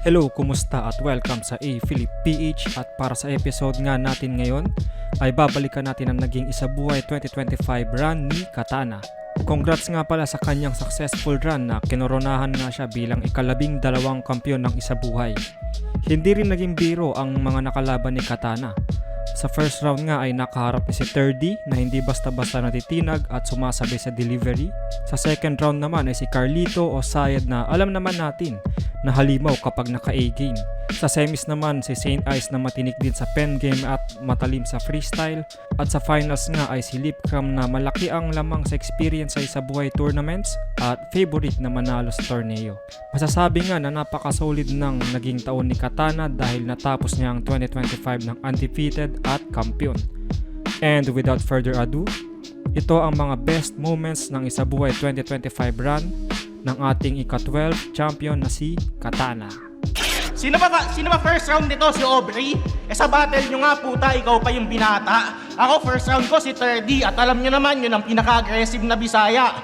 Hello, kumusta at welcome sa A-Philip PH at para sa episode nga natin ngayon ay babalikan natin ang naging Isabuhay 2025 run ni Katana. Congrats nga pala sa kanyang successful run na kinoronahan nga siya bilang ika-12 kampiyon ng Isabuhay. Hindi rin naging biro ang mga nakalaban ni Katana. Sa first round nga ay nakaharap ni si Terdy na hindi basta-basta natitinag at sumasabay sa delivery. Sa second round naman ay si Carlito o Sayed na alam naman natin na halimaw kapag naka-A-game. Sa semis naman si Saint Ice na matinik din sa pen game at matalim sa freestyle. At sa finals nga ay si Lipcam na malaki ang lamang sa experience sa Isabuhay tournaments at favorite na manalo sa torneo. Masasabi nga na napaka-solid ng naging taon ni Katana dahil natapos niya ang 2025 ng undefeated at kampiyon. And without further ado, ito ang mga best moments ng Isabuhay 2025 run ng ating ika-12 champion na si Katana. Sino ba first round nito? Si Aubrey? Sa battle nyo nga puta, ikaw pa yung binata. Ako first round ko si Terdy at alam nyo naman yun ang pinaka-aggressive na Bisaya.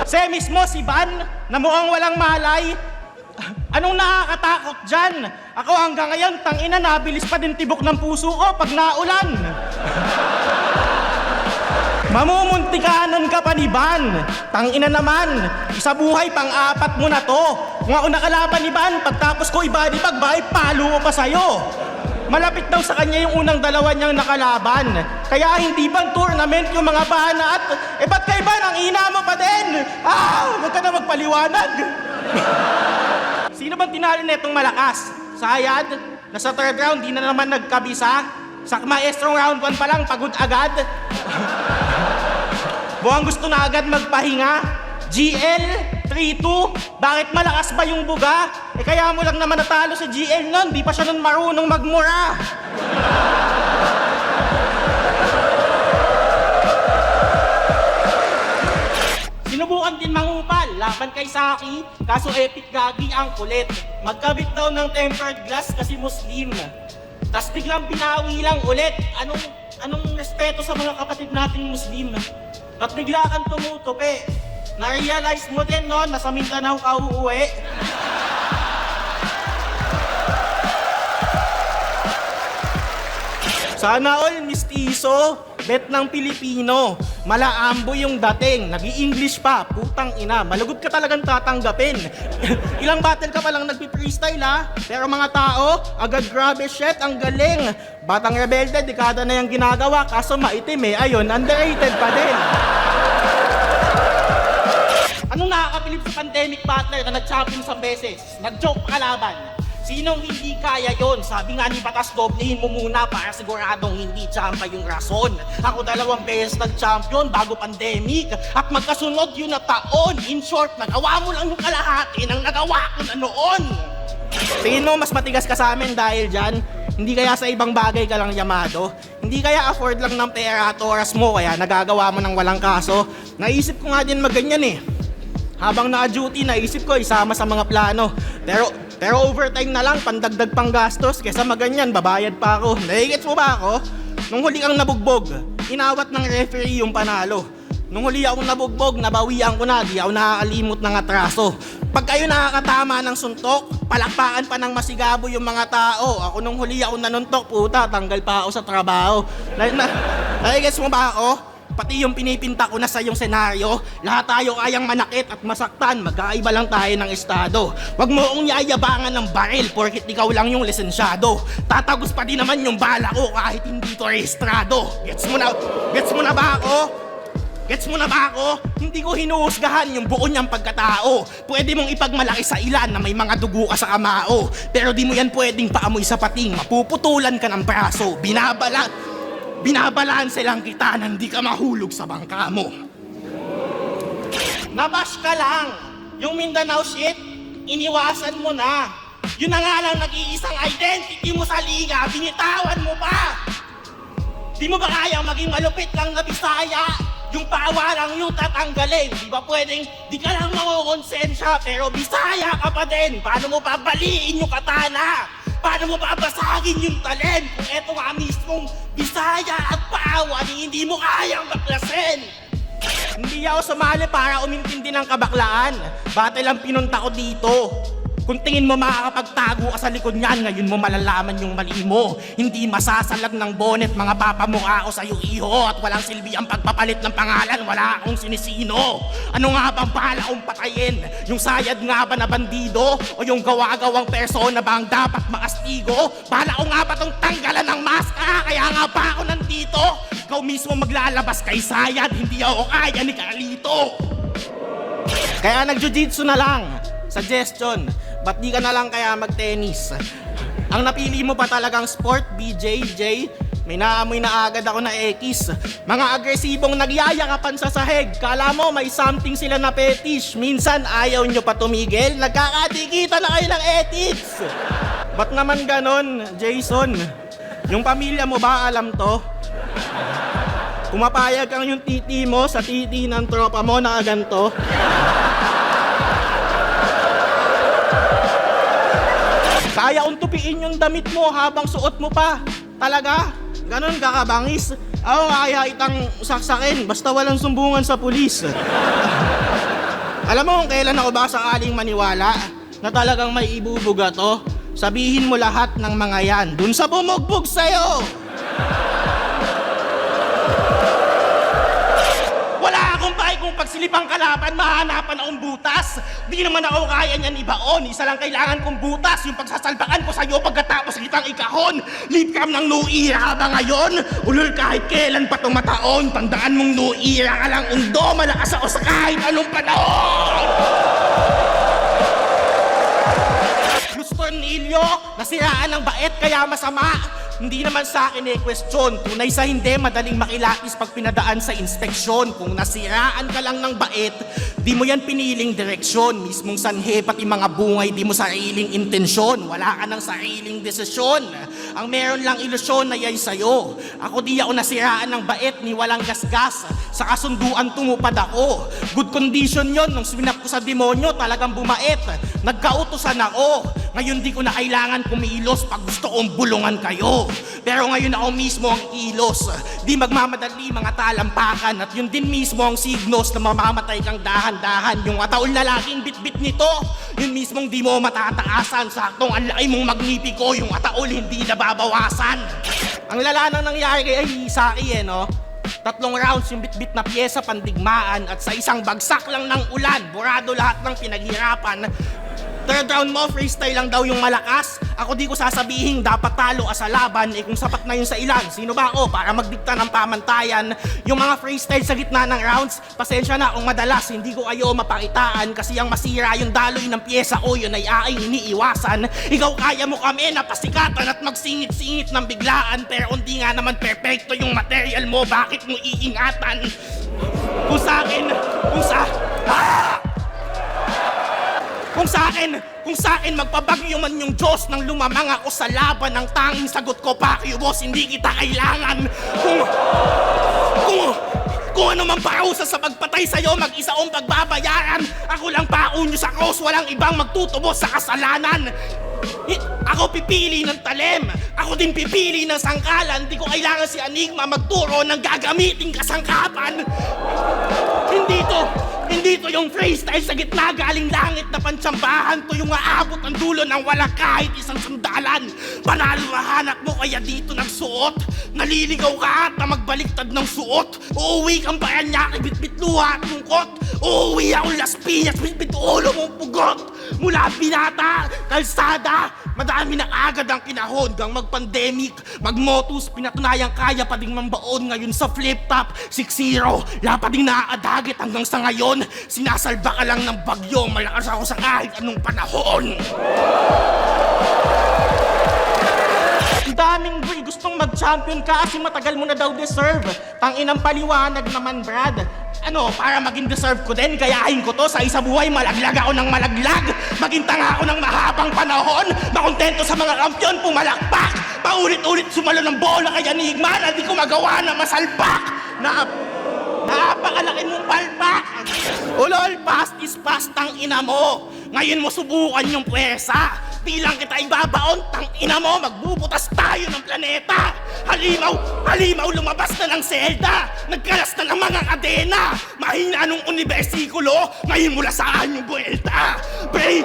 Semis mo si Van na mukhang walang malay. Anong nakakatakot dyan? Ako hanggang ngayon, tangina, nabilis pa din tibok ng puso ko pag naulan. Mamumuntikaanan ka pa ni Van. Tangina naman, Isabuhay pang-apat mo na to. Kung ako nakalaban ni Van, pagtapos ko i-body bag, bakit palo ko pa sa'yo? Malapit daw sa kanya yung unang dalawa niyang nakalaban. Kaya hindi bang tournament yung mga bana at ba't kay Van ang ina mo pa din? Huwag ka na magpaliwanag. Sino bang tinalo netong malakas? Sayad? Nasa third round, di na naman nagkabisa? Sa maestrong round 1 pa lang, pagod agad? Buwang gusto na agad magpahinga? GL? 3-2? Bakit malakas ba yung buga? Kaya mo lang naman natalo sa GL nun, di pa siya nun marunong magmura. Sinubukan din mangupal, laban kay Saki, kaso epic gagi ang kulit. Magkabit daw ng tempered glass kasi Muslim. Tas biglang binawi lang ulit. Anong respeto sa mga kapatid nating Muslim? At bigla kang tumutupi. Na-realize mo din no, nasa Mindanao ka uuwi. Sana all mistiso, bet ng Pilipino. Malaambo yung dating, nag-i-English pa, putang ina. Malugod ka talagang tatanggapin. Ilang battle ka palang nagpi-freestyle ha? Pero mga tao, agad grabe shit, ang galing. Batang rebelde, dekada na yung ginagawa, kaso maitim ayun, underrated pa din. Anong nakakapilip sa pandemic battler na nag-champion sa beses? Nag-joke pa kalaban. Sinong hindi kaya yon? Sabi nga ni Batas, doblehin mo muna para siguradong hindi champa yung rason. Ako 2 beses nag-champion bago pandemic at magkasunod yun na taon. In short, nagawa mo lang yung kalahati ng nagawa ko na noon. Tingin mo mas matigas ka sa amin dahil dyan? Hindi kaya sa ibang bagay ka lang yamado? Hindi kaya afford lang ng pera at oras mo kaya nagagawa mo ng walang kaso? Naisip ko nga din magganyan Habang naka-duty, naisip ko isama sa mga plano. Pero overtime na lang, pandagdag pang gastos. Kesa maganyan, babayad pa ako. Naigets mo ba ako? Nung huli kang nabugbog, inawat ng referee yung panalo. Nung huli akong nabugbog, nabawian ko na, di ako nakakalimot ng atraso. Pag kayo nakakatama ng suntok, palakpakan pa ng masigabo yung mga tao. Ako nung huli ako nanuntok, puta, tanggal pa ako sa trabaho. Naigets mo ba ako? Pati yung pinipinta ko na sa yung senaryo, lahat tayo kayang manakit at masaktan, magkaiba lang tayo ng estado. Wag mo akong yayabangan ng baril porkit ikaw lang yung lisensyado. Tatagos pa din naman yung bala ko kahit hindi to rehistrado. Gets mo na ba ako? Gets mo na ba ako? Hindi ko hinuhusgahan yung buo niyang pagkatao. Pwede mong ipagmalaki sa ilan na may mga dugo ka sa kamao. Pero di mo yan pwedeng paamoy sa pating, mapuputulan ka ng braso. Binabalanse lang kita na hindi ka mahulog sa bangka mo. Nabash ka lang. Yung Mindanao shit, iniwasan mo na. Yun na nga lang nag-iisang identity mo sa liga, binitawan mo pa. Di mo ba kaya maging malupit lang na Bisaya? Yung pawa lang yung tatanggalin. Di ba pwedeng di ka lang makukonsensya pero Bisaya ka pa din. Paano mo babaliin yung Katana? Paano mo babasagin yung talent kung eto nga mismong Bisaya at Paawa hindi mo kayang baklasin? Hindi ako sumali para umintindi ng kabaklaan. Battle ang pinunta ko dito. Kung tingin mo makakapagtago ka sa likod niyan, ngayon mo malalaman yung mali mo. Hindi masasalag ng bonnet, mga papamukha ko sa'yo iho. At walang silbi ang pagpapalit ng pangalan, wala akong sinisino. Ano nga bang bala kong patayin? Yung sayad nga ba na bandido? O yung gawa-gawang persona ba ang dapat makastigo? Bala ko nga ba tong tanggalan ng maska? Kaya nga ba ako nandito? Ikaw mismo maglalabas kay sayad, hindi ako kaya ni Carlito. Kaya nag-jiu-jitsu na lang. Suggestion, ba't di ka na lang kaya mag-tennis? Ang napili mo pa talagang sport, BJJ. May naamoy na agad ako na X. Mga agresibong nagyayakapan sa sahig. Kala mo may something sila na fetish. Minsan ayaw nyo pa tumigil. Nagkakadikita na kayo ng ethics. Ba't naman ganon, Jason? Yung pamilya mo ba alam to? Pumapayag kang yung titi mo sa titi ng tropa mo na ganto. Kaya kong tupiin yung damit mo habang suot mo pa. Talaga? Ganon ka kabangis? Ako kaya itang saksakin basta walang sumbungan sa pulis. Alam mo kung kailan ako ba sakaling maniwala na talagang may ibubuga to? Sabihin mo lahat ng mga yan dun sa bumugbog sa'yo. Wala akong bahay kung pagsilipang kalaban, mahanapan akong butas. Di naman ako kaya niyan ibaon. Isa lang kailangan kong butas, yung pagsasalbakan ko sa'yo pagkatapos kitang ikahon. Lead cam ng no era ba ngayon? Ulol kahit kailan pa tumataon. Tandaan mong no era ka lang undo, malakas ako sa kahit anong panahon. Luz Cornelio, nasiraan ng bait kaya masama. Hindi naman sa akin question. Tunay sa hindi, madaling makilakis pag pinadaan sa inspeksyon. Kung nasiraan ka lang ng bait, di mo yan piniling direksyon. Mismong sanhe, pati mga bungay, di mo sariling intensyon. Wala ka ng sariling desisyon. Ang meron lang ilusyon na yay sa'yo. Ako di ako nasiraan ng bait, ni walang gasgas. Sa kasunduan tumupad ako. Good condition yon nung swinap ko sa demonyo, talagang bumait. Nagkautosan ako. Ngayon di ko na kailangan kumilos pag gusto kong bulungan kayo. Pero ngayon ako mismo ang ilos. Di magmamadali mga talampakan. At yun din mismo ang signos na mamamatay kang dahan-dahan. Yung ataol na laging bit-bit nito, yun mismong di mo matataasan. Saktong ang laki mong magnipiko, yung ataol hindi nababawasan. Ang lala nang nangyari kay Hisaki no? 3 rounds yung bit-bit na pyesa pandigmaan. At sa isang bagsak lang ng ulan, burado lahat ng pinaghirapan. 3rd round mo, freestyle lang daw yung malakas. Ako di ko sasabihin dapat talo ka sa laban. Eh kung sapat na yun sa ilan, sino ba ako para magdikta ng pamantayan? Yung mga freestyle sa gitna ng rounds, pasensya na kung madalas hindi ko kayo mapakitaan. Kasi ang masira yung daloy ng pyesa ko, yun ay aking iniiwasan. Ikaw kaya mo kami na pasikatan at magsingit-singit ng biglaan. Pero hindi nga naman perfecto yung material mo, bakit mo iingatan? Kung sa akin, kung sa akin magpabagyo man yung Diyos nang lumamang ako sa laban, ang tanging sagot ko, Pacquiao boss, hindi kita kailangan. Kung ano man parusa sa pagpatay sa'yo, mag-isa kong pagbabayaran. Ako lang paunyo sa cross, walang ibang magtutubos sa kasalanan. Ako pipili ng talim, ako din pipili ng sangkalan. Di ko kailangan si Enigma magturo ng gagamiting kasangkapan. Hindi to yung freestyle sa gitna galing langit na pantsambahan. To yung aabot ang dulo ng wala kahit isang sandalan. Panalo hanap mo kaya dito nagsuot. Naliligaw ka at na magbaliktad ng suot. Uuwi kang Paranaque, bit-bit luha at lungkot. Uuwi akong Las Piñas, bit-bit ulo mong pugot. Mula binata, kalsada, madami na agad ang kinahon hanggang mag-pandemic. Mag-motus, pinatunayang kaya pa ding mambaon. Ngayon sa flip-top, 6-0, lapa ding naaadagit hanggang sa ngayon. Sinasalba ka lang ng bagyo, malakas ako sa kahit anong panahon. Ang daming boy gustong mag-champion ka kasi matagal mo na daw deserve. Tanginang paliwanag naman, Brad. Ano, para maging deserve ko din, gayahin ko to sa isa buhay, malaglag ako ng malaglag. Maging tanga ako ng mahabang panahon, makontento sa mga kampiyon, pumalakpak. Paulit-ulit sumalo ng bola kay Enigma na di ko magawa na masalpak. Napakalaki mong palpak. Ulol, past is past, tang ina mo. Ngayon mo subukan yung pwersa. Bilang kita ibabaon, tang ina mo, magbubutas tayo ng planeta. Halimaw, lumabas na ng selda. Nagkalas na ng mga kadena. Mahina nung unibersikulo, ngayon mula saan yung buwelta. Pray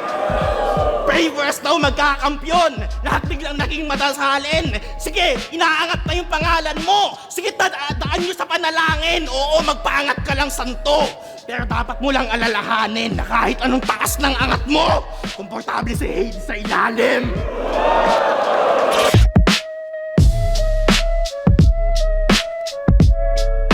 Bravers daw magkakampyon. Lahat biglang naging madasalin. Sige, inaangat na yung pangalan mo. Sige, daan nyo sa panalangin. Oo, magpaangat ka lang, santo. Pero dapat mo lang alalahanin na kahit anong taas ng angat mo, komportable si Hades sa ilalim.